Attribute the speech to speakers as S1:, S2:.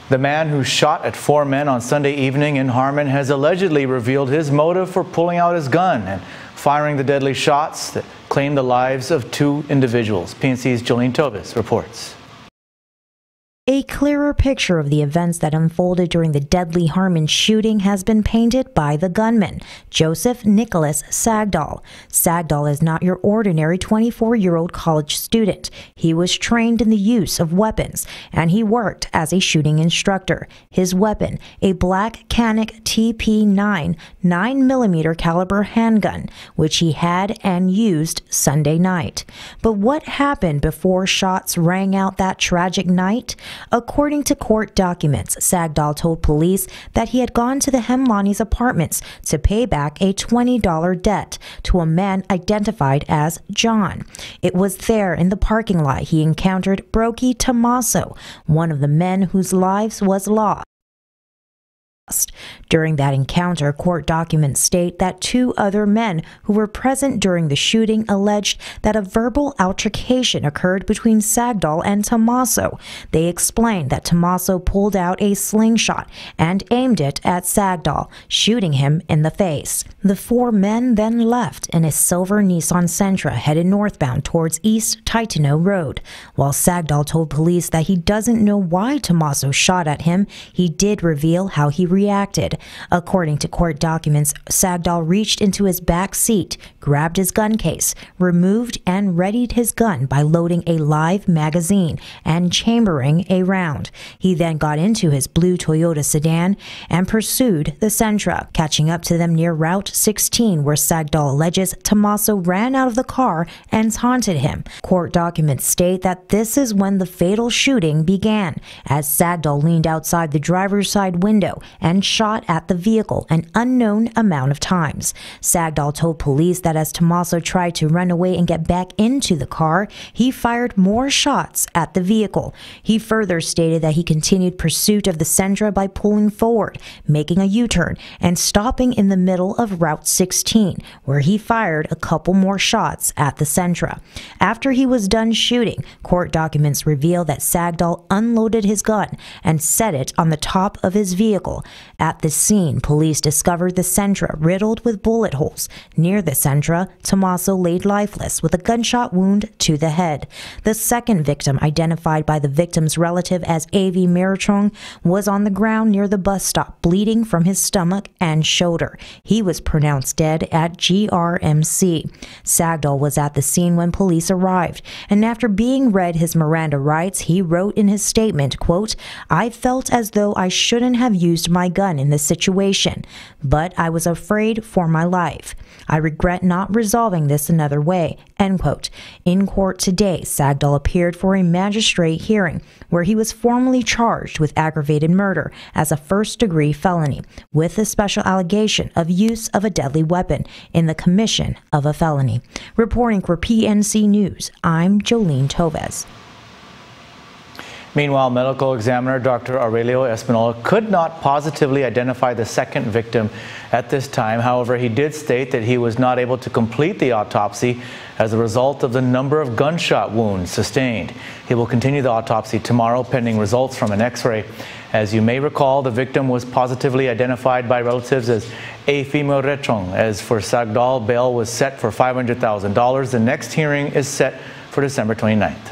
S1: The man who shot at 4 men on Sunday evening in Harmon has allegedly revealed his motive for pulling out his gun and firing the deadly shots that claimed the lives of 2 individuals. PNC's Jolene Tovis reports.
S2: A clearer picture of the events that unfolded during the deadly Harmon shooting has been painted by the gunman, Joseph Nicholas Sagdahl. Sagdahl is not your ordinary 24-year-old college student. He was trained in the use of weapons, and he worked as a shooting instructor. His weapon, a black Canik TP9 9mm caliber handgun, which he had and used Sunday night. But what happened before shots rang out that tragic night? According to court documents, Sagdahl told police that he had gone to the Hemlani's apartments to pay back a $20 debt to a man identified as John. It was there in the parking lot he encountered Brokey Tomaso, one of the men whose lives was lost. During that encounter, court documents state that 2 other men who were present during the shooting alleged that a verbal altercation occurred between Sagdahl and Tomaso. They explained that Tomaso pulled out a slingshot and aimed it at Sagdahl, shooting him in the face. The 4 men then left in a silver Nissan Sentra headed northbound towards East Titano Road. While Sagdahl told police that he doesn't know why Tomaso shot at him, he did reveal how he reacted. According to court documents, Sagdahl reached into his back seat, grabbed his gun case, removed and readied his gun by loading a live magazine and chambering a round. He then got into his blue Toyota sedan and pursued the Sentra, catching up to them near Route 16, where Sagdahl alleges Tomaso ran out of the car and taunted him. Court documents state that this is when the fatal shooting began, as Sagdahl leaned outside the driver's side window and shot at the vehicle an unknown amount of times. Sagdahl told police that as Tomaso tried to run away and get back into the car, he fired more shots at the vehicle. He further stated that he continued pursuit of the Sentra by pulling forward, making a U-turn, and stopping in the middle of Route 16, where he fired a couple more shots at the Sentra. After he was done shooting, court documents reveal that Sagdahl unloaded his gun and set it on the top of his vehicle. At the scene, police discovered the Sentra riddled with bullet holes. Near the Sentra, Tomaso laid lifeless with a gunshot wound to the head. The second victim, identified by the victim's relative as A.V. Marichong, was on the ground near the bus stop, bleeding from his stomach and shoulder. He was pronounced dead at GRMC. Sagdahl was at the scene when police arrived, and after being read his Miranda rights, he wrote in his statement, quote, "I felt as though I shouldn't have used my gun in this situation, but I was afraid for my life. I regret not resolving this another way," end quote. In court today, Sagdahl appeared for a magistrate hearing where he was formally charged with aggravated murder as a first-degree felony, with a special allegation of use of a deadly weapon in the commission of a felony. Reporting for PNC News, I'm Jolene Tovis.
S1: Meanwhile, medical examiner Dr. Aurelio Espinola could not positively identify the second victim at this time. However, he did state that he was not able to complete the autopsy as a result of the number of gunshot wounds sustained. He will continue the autopsy tomorrow pending results from an x-ray. As you may recall, the victim was positively identified by relatives as A.V. Marichong. As for Sagdahl, bail was set for $500,000. The next hearing is set for December 29th.